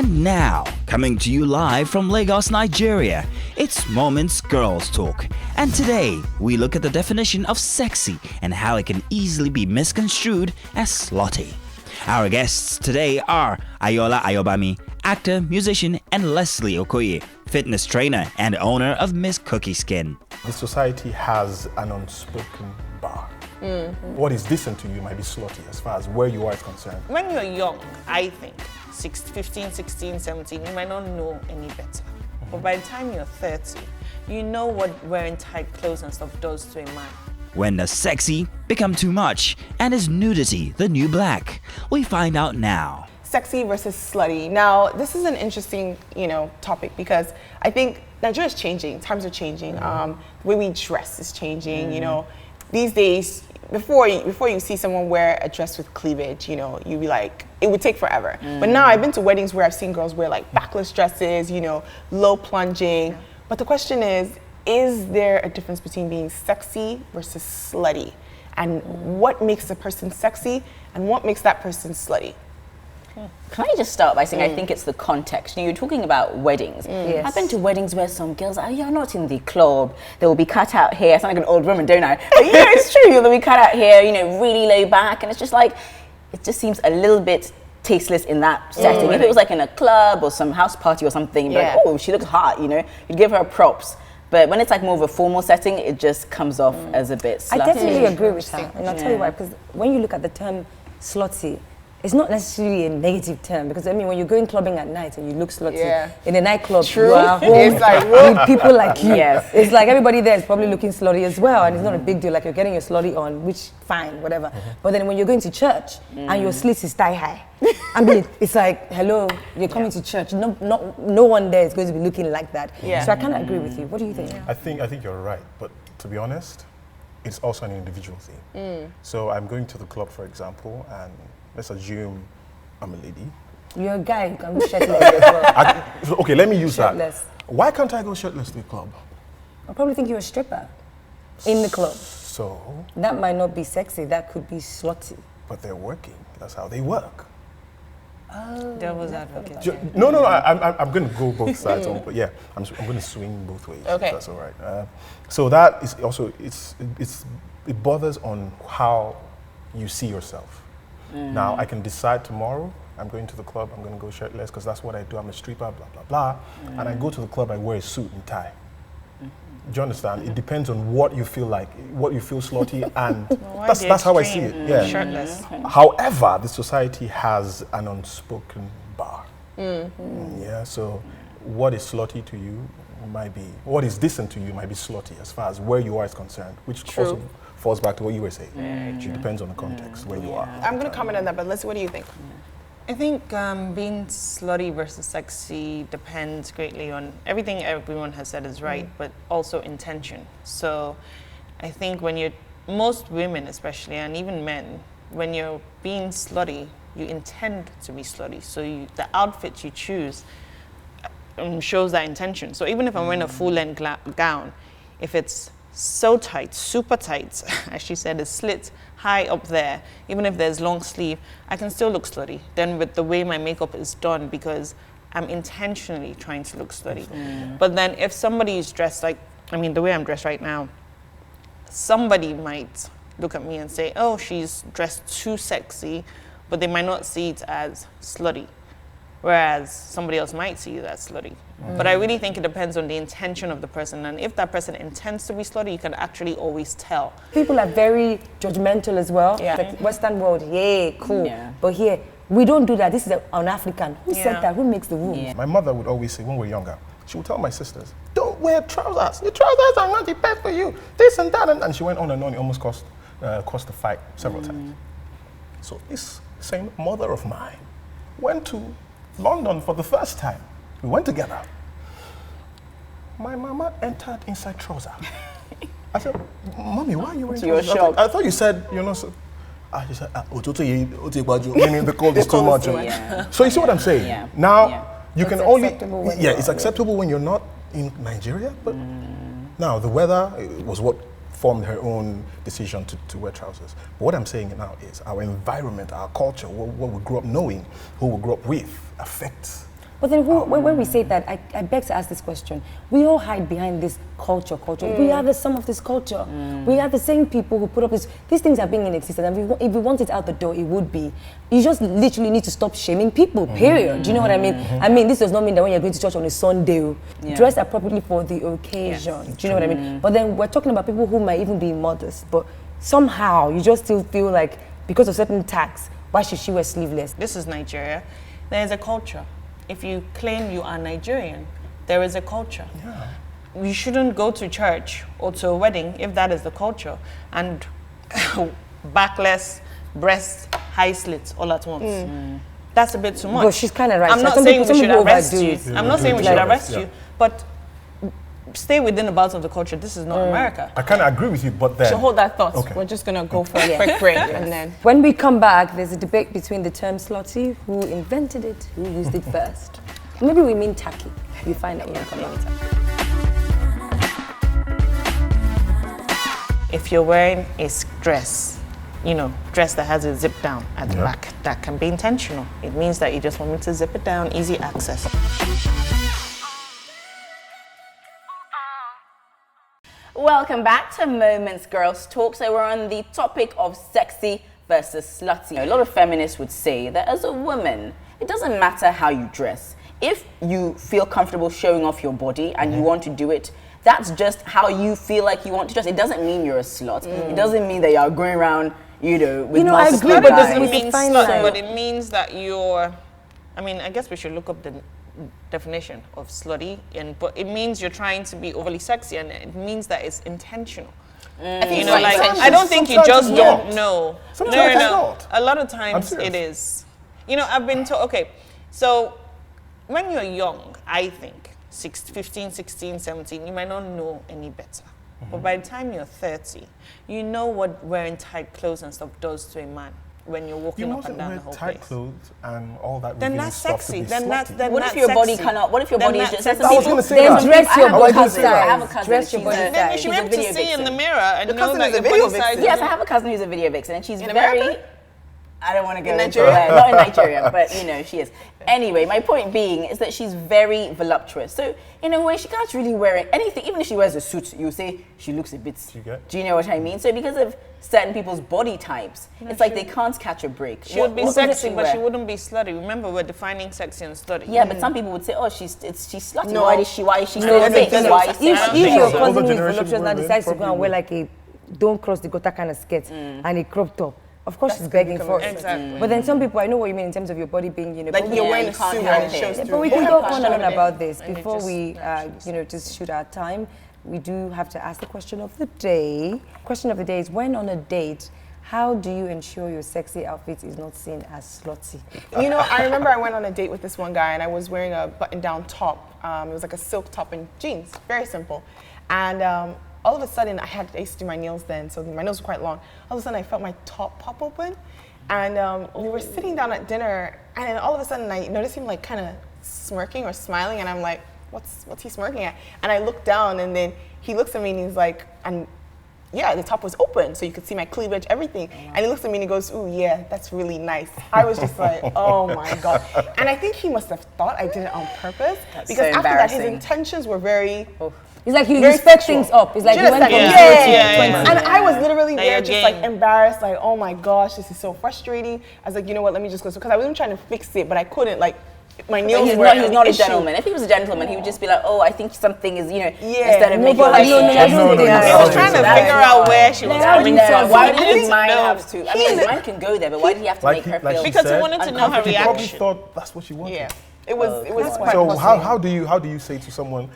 And now, coming to you live from Lagos, Nigeria, it's Moments Girls Talk. And today, we look at the definition of sexy and how it can easily be misconstrued as slutty. Our guests today are Ayola Ayobami, actor, musician, and Leslie Okoye, fitness trainer and owner of Miss Cookie Skin. The society has an unspoken bar. What is decent to you might be slutty as far as where you are is concerned. When you're young, I think, 15, 16, 17, you might not know any better. But by the time you're 30, you know what wearing tight clothes and stuff does to a man. When does sexy become too much? And is nudity the new black? We find out now. Sexy versus slutty. Now, this is an interesting, topic because I think Nigeria is changing. Times are changing. The way we dress is changing. These days, before you see someone wear a dress with cleavage, you'd be like, it would take forever. But now I've been to weddings where I've seen girls wear like backless dresses, low plunging. But the question is there a difference between being sexy versus slutty? And what makes a person sexy and what makes that person slutty? Can I just start by saying I think it's the context. You're talking about weddings. Yes. I've been to weddings where some girls are, you're not in the club. They will be cut out here. I sound like an old woman, don't I? But it's true. They'll be cut out here, really low back. And it's just like, it just seems a little bit tasteless in that setting. If it was like in a club or some house party or something, you'd be like, oh, she looks hot, you'd give her props. But when it's like more of a formal setting, it just comes off as a bit slutty. I definitely agree with her, and I'll tell you why. Because when you look at the term slutty, it's not necessarily a negative term. Because when you're going clubbing at night and you look slutty in a nightclub, you are home with people like you. Yes. It's like everybody there is probably looking slutty as well, and it's not a big deal. Like you're getting your slutty on, which fine, whatever. But then when you're going to church and your slit is thigh high, it's like, hello, you're coming to church. No one there is going to be looking like that. Yeah. So I kind of agree with you. What do you think? I think you're right, but to be honest, it's also an individual thing. So I'm going to the club, for example, and let's assume I'm a lady. You're a guy, you can be shirtless as well. Okay, let me use Shirtless. that. Why can't I go shirtless to the club? I probably think you're a stripper in the club. So? That might not be sexy, that could be slutty. But they're working. That's how they work. Oh, Devil's advocate. No, I'm going to go both sides. But yeah, I'm going to swing both ways. Okay. If that's all right. So that is also, it bothers on how you see yourself. Now, I can decide tomorrow, I'm going to the club, I'm going to go shirtless because that's what I do, I'm a stripper, blah, blah, blah. And I go to the club, I wear a suit and tie. Do you understand? It depends on what you feel like, what you feel slutty, and that's how I see it. Yeah. Shirtless. However, the society has an unspoken bar. Yeah, so what is slutty to you might be, what is decent to you might be slutty as far as where you are is concerned, which also falls back to what you were saying. It depends on the context where you are. I'm going to comment on that, but Leslie, what do you think? I think being slutty versus sexy depends greatly on everything everyone has said is right, but also intention. So I think most women especially, and even men, when you're being slutty, you intend to be slutty. So the outfit you choose shows that intention. So even if I'm wearing a full-length gown, if it's so tight, super tight, as she said, it's slit high up there, even if there's long sleeve, I can still look slutty. Then with the way my makeup is done, because I'm intentionally trying to look slutty. But then if somebody is dressed like, the way I'm dressed right now, somebody might look at me and say, oh, she's dressed too sexy, but they might not see it as slutty. Whereas somebody else might see it as slutty. But I really think it depends on the intention of the person. And if that person intends to be slutty, you can actually always tell. People are very judgmental as well. Yeah. Like Western world, cool. Yeah. But here, we don't do that. This is an African. Who said that? Who makes the rules? Yeah. My mother would always say, when we were younger, she would tell my sisters, don't wear trousers. Your trousers are not the best for you. This and that. And she went on and on. It almost cost the fight several times. So this same mother of mine went to London for the first time. We went together. My mama entered inside trouser. I said, Mommy, why are you wearing trousers? I thought you said, so. She said, meaning the cold is too much. So you see what I'm saying? Yeah. Now, you can only, it's acceptable when you're not in Nigeria, but now the weather was what formed her own decision to wear trousers. But what I'm saying now is our environment, our culture, what we grew up knowing, who we grew up with, affects But then when we say that, I beg to ask this question. We all hide behind this culture. We are the sum of this culture. We are the same people who put up these things are being in existence, and if we want it out the door, it would be. You just literally need to stop shaming people, period. Do you know what I mean? I mean, this does not mean that when you're going to church on a Sunday, dress appropriately for the occasion. Do you know what I mean? But then we're talking about people who might even be modest, but somehow you just still feel like because of certain tags, why should she wear sleeveless? This is Nigeria. There is a culture. If you claim you are Nigerian, there is a culture. Yeah. You shouldn't go to church or to a wedding if that is the culture and backless, breasts, high slits all at once. That's a bit too much. But she's kind of right. I'm not saying we should arrest you. I'm not saying we should arrest you, but stay within the bounds of the culture. This is not America. I kind of agree with you, but then... So hold that thought. Okay. We're just going to go for a quick break and then... When we come back, there's a debate between the term slutty, who invented it, who used it first. Maybe we mean tacky. We find out when we come back. If you're wearing a dress, dress that has a zip down at the back, that can be intentional. It means that you just want me to zip it down, easy access. Welcome back to Moments Girls Talk. So we're on the topic of sexy versus slutty. A lot of feminists would say that as a woman, it doesn't matter how you dress. If you feel comfortable showing off your body and you want to do it, that's just how you feel like you want to dress. It doesn't mean you're a slut. It doesn't mean that you're going around, with I agree, but It doesn't mean fine slut, line. but it means that you're... I guess we should look up the definition of slutty, but it means you're trying to be overly sexy, and it means that it's intentional. I think I don't think you just don't know. Sometimes it's No. not. A lot of times it is. I've been told, okay, so when you're young, I think, 15, 16, 17, you might not know any better. But by the time you're 30, you know what wearing tight clothes and stuff does to a man when you're walking up and down the whole tight place. clothes and all that. Then revealing that's stuff sexy. to be Then slutty. that's What if your body cannot? What if your body is just... I was going to say Then that. dress your I have a body cousin. I have a size. cousin. Dress your She's body a- Then you size. should be she's a able to video see in vixen. the mirror and Your know cousin that is a your video body size vixen. is... Yes, I have a cousin who's a video vixen, and she's In very... America? I don't want to go In into Nigeria? not in Nigeria, but she is. Anyway, my point being is that she's very voluptuous. So in a way, she can't really wear anything. Even if she wears a suit, you say she looks a bit. Do you know what I mean? So because of certain people's body types, it's like they can't catch a break. She would be What sexy, but wear? she wouldn't be slutty. Remember, we're defining sexy and slutty. Yeah, but some people would say, "Oh, she's slutty. No. Why is she No, still but fake? then Why if is she don't your think so. cousin Older who is generation voluptuous now women decides to go probably and wear would. like a don't cross the gutter kind of skirt and a crop top, of course she's begging for it. Exactly. But then some people, I know what you mean in terms of your body being, Like but you're we- wearing you a can't suit help and it it. shows Yeah, through. but we can go on and on Passionate. about this. And it Before just we, just shoot our time, we do have to ask the question of the day. Question of the day is, when on a date, how do you ensure your sexy outfit is not seen as slutty? I remember I went on a date with this one guy and I was wearing a button-down top. It was like a silk top and jeans, very simple. And all of a sudden, I used to do my nails then, so my nails were quite long. All of a sudden, I felt my top pop open. And we were sitting down at dinner, and then all of a sudden, I noticed him like kind of smirking or smiling, and I'm like, what's he smirking at? And I looked down, and then he looks at me and he's like, yeah, the top was open, so you could see my cleavage, everything. And he looks at me and he goes, ooh, yeah, that's really nice. I was just like, oh my God. And I think he must have thought I did it on purpose, because so after that, his embarrassing. intentions were very... It's like you Very spec sexual. things up. It's like Do you you went from understand? 0 to Yeah. 20. And I was literally Now there you're just like game. embarrassed, like, oh my gosh, this is so frustrating. I was like, you know what, let me just go. Because I wasn't trying to fix it, but I couldn't, like, my nails He's were not, he's not a issue. gentleman. If he was a gentleman, he would just be like, "Oh, I think something is, Yeah. instead of No, making but like I don't think I was trying to figure out where she was Like, how do coming you from. tell Why I did didn't his mind know. have to? I mean, his mind can go there, but why did he have to make her feel? Because he wanted to know her He probably reaction. thought that's what she wanted. Yeah. It was quite So possible. how do you say to someone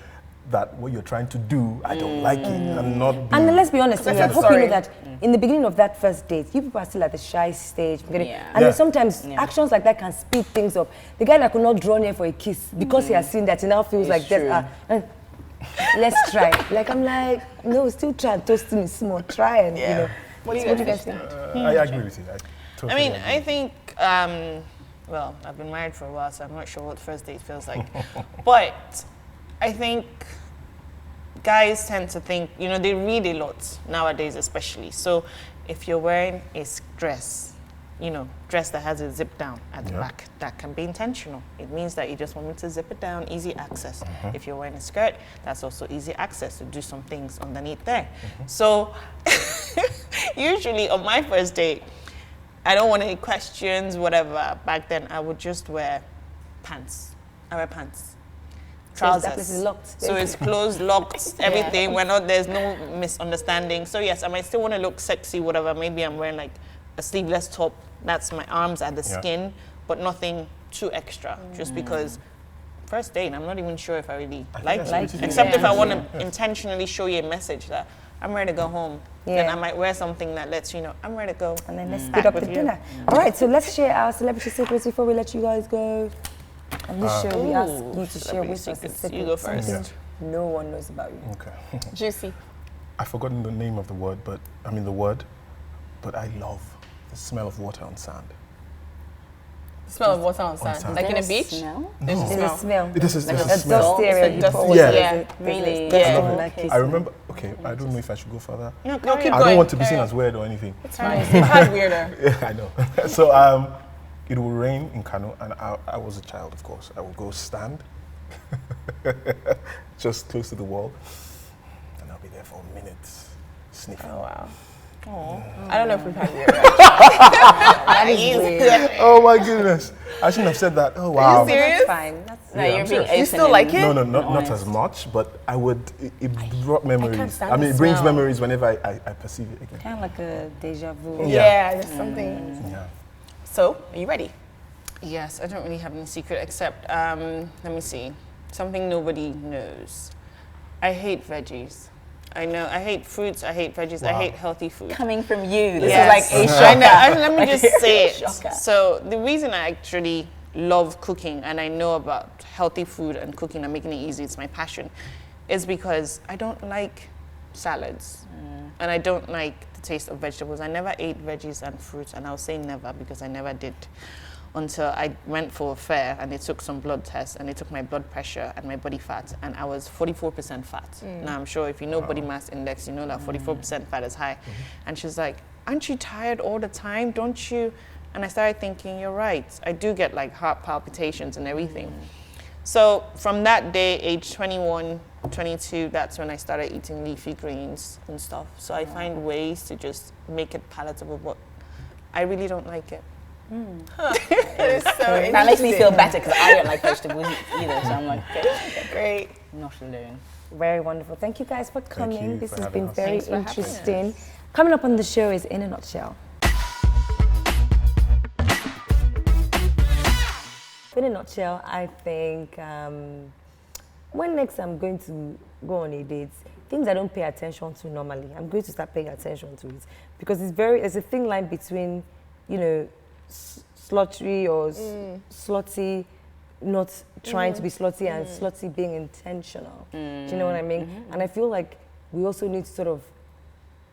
that what you're trying to do, I don't like it, and not be... And then let's be honest, I Because I hope said you know sorry. that in the beginning of that first date, you people are still at the shy stage. Yeah. And Yeah. then sometimes actions like that can speed things up. The guy that could not draw near for a kiss because he has seen that, he now feels like true. that. Let's try. Like, I'm like, no, still try and toast me small. Try and, Yeah. you know. What do you What do you guys guys think? I agree with you. I mean, I think, well, I've been married for a while, so I'm not sure what first date feels like. But I think guys tend to think, they read a lot nowadays, especially. So if you're wearing a dress dress that has a zip down at the Yeah. back. That can be intentional. It means that you just want me to zip it down, easy access. If you're wearing a skirt, that's also easy access to do some things underneath there. So usually on my first date, I don't want any questions, whatever. Back then, I would just wear pants. I wear pants. Trousers. that place is locked. So it's closed, locked, everything. There's no misunderstanding. So yes, I might still want to look sexy, whatever. Maybe I'm wearing like a sleeveless top. That's my arms at the skin, but nothing too extra. Just because first date, I'm not even sure if I really like you. that's what it is. Except if I want to intentionally show you a message that I'm ready to go home. Then I might wear something that lets you know I'm ready to go. And then let's speed up the dinner. All right, so let's share our celebrity secrets before we let you guys go. And this show, we ask you to share with us a secrets. secret. You go first. Something no one knows about you. Okay. Juicy. I've forgotten the name of the word, but I love the smell of water on sand. Smell of water on sand. sand. Like in a beach? Smell? There's a It's a smell. smell. This is A a dust smell. area. It's a dust- always yeah. says it. Really? There's Yeah. dust in that case. I remember, okay, I don't know if I should go further. No, No, keep I going. don't want to be Carry seen on. as weird or anything. It's fine. My heart weirder. Yeah, I know. So it will rain in Kano, and I was a child, of course. I would go stand just close to the wall, and I'll be there for a minute, sniffing. Oh, wow. Aw. I don't know if we've had weirder. That is weird. Oh my goodness! I shouldn't have said that. Oh wow! you serious? That's fine. That's No, Yeah, you're I'm being serious. open. You still like it? No, not honest. as much, but I would. It brought memories. stand I mean, the it brings smell. memories whenever I perceive it again. kind of like a deja vu. Yeah, there's something. Yeah. So, are you ready? Yes, I don't really have any secret except, let me see, something nobody knows. I hate veggies. I know, I hate fruits, I hate veggies, I Wow. hate healthy food. Coming from you, this Yes. is like a I know, let me just say it. Shocker. So the reason I actually love cooking and I know about healthy food and cooking and making it easy, it's my passion, is because I don't like salads and I don't like the taste of vegetables. I never ate veggies and fruits, and I'll say never because I never did until I went for a fair and they took some blood tests and they took my blood pressure and my body fat, and I was 44% fat. Now I'm sure if you know body mass index, you know that 44% fat is high. And she's like, aren't you tired all the time? Don't you? And I started thinking, you're right. I do get like heart palpitations and everything. So from that day, age 21, 22, that's when I started eating leafy greens and stuff. So I find ways to just make it palatable, but I really don't like it. It is so That makes me feel better because I don't like vegetables either. So I'm like, okay, great. not alone. Very wonderful. Thank you guys for coming. you This for has having been us. very Thanks for having us. interesting. Coming up on the show is In a Nutshell. In a nutshell, I think when next I'm going to go on a date, things I don't pay attention to normally, I'm going to start paying attention to it, because there's a thin line between, you know, slutty or slutty not trying to be slutty and slutty being intentional. Do you know what I mean? And I feel like we also need to sort of,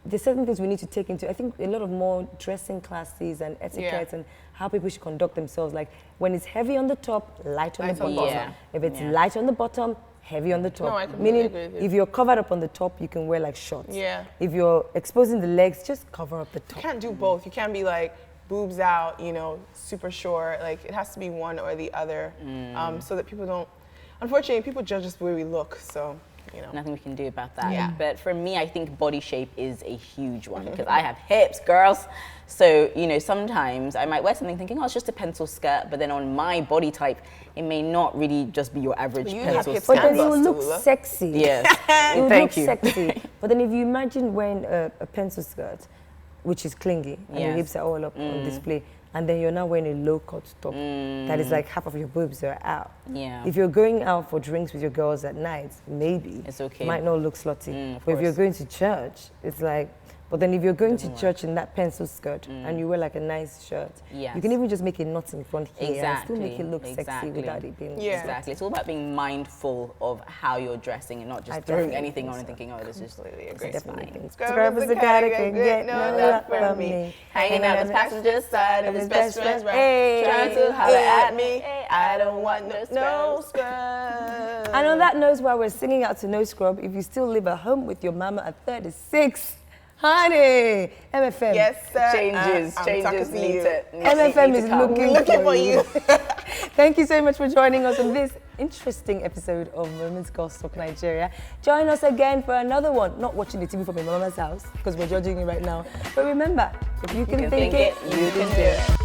there's certain things we need to take into, I think a lot of more dressing classes and etiquette and how people should conduct themselves. Like when it's heavy on the top, light on the Light on bottom. the bottom. If it's light on the bottom, heavy on the top. No, I completely Meaning, agree with you. if you're covered up on the top, you can wear like shorts. Yeah. If you're exposing the legs, just cover up the You top. can't do both. You can't be like boobs out, you know, super short. Like it has to be one or the other, so that people don't. Unfortunately, people judge us the way we look. So, you know. Nothing we can do about that. Yeah. But for me, I think body shape is a huge one because I have hips, girls. So, you know, sometimes I might wear something thinking, oh, it's just a pencil skirt. But then on my body type, it may not really just be your average But you have pencil hips But skirt. then it Scandalous, will look Tallulah. sexy. Yes. It will Thank look you. sexy. But then if you imagine wearing a pencil skirt, which is clingy, and your Yes. hips are all up on display, and then you're now wearing a low-cut top that is like half of your boobs are out. Yeah. If you're going out for drinks with your girls at night, maybe It's okay. it might not look slutty. of But if you're course. going to church, it's like. But then if you're going to church in that pencil skirt and you wear like a nice shirt, Yes. you can even just make a knot in front here and still make it look Exactly. sexy without it being. Yeah. Exactly. It's all about being mindful of how you're dressing and not I just throwing definitely anything think on and so. thinking, oh, this is Completely this agree. is Definitely fine. think. Scrub is the guy that can get no love from me. Hanging out the passenger side of his best friend's ride, Hey. trying to holler at me. Hey, I don't want no scrubs. scrubs. And on that note, while we're singing out to No Scrub, if you still live at home with your mama at 36, Honey, MFM. Yes, sir. Changes I'm talking to you. MFM is looking for you. Thank you so much for joining us on this interesting episode of Women's Girls Talk Nigeria. Join us again for another one. Not watching the TV from your mama's house because we're judging you right now. But remember, if you can think it, you can do it.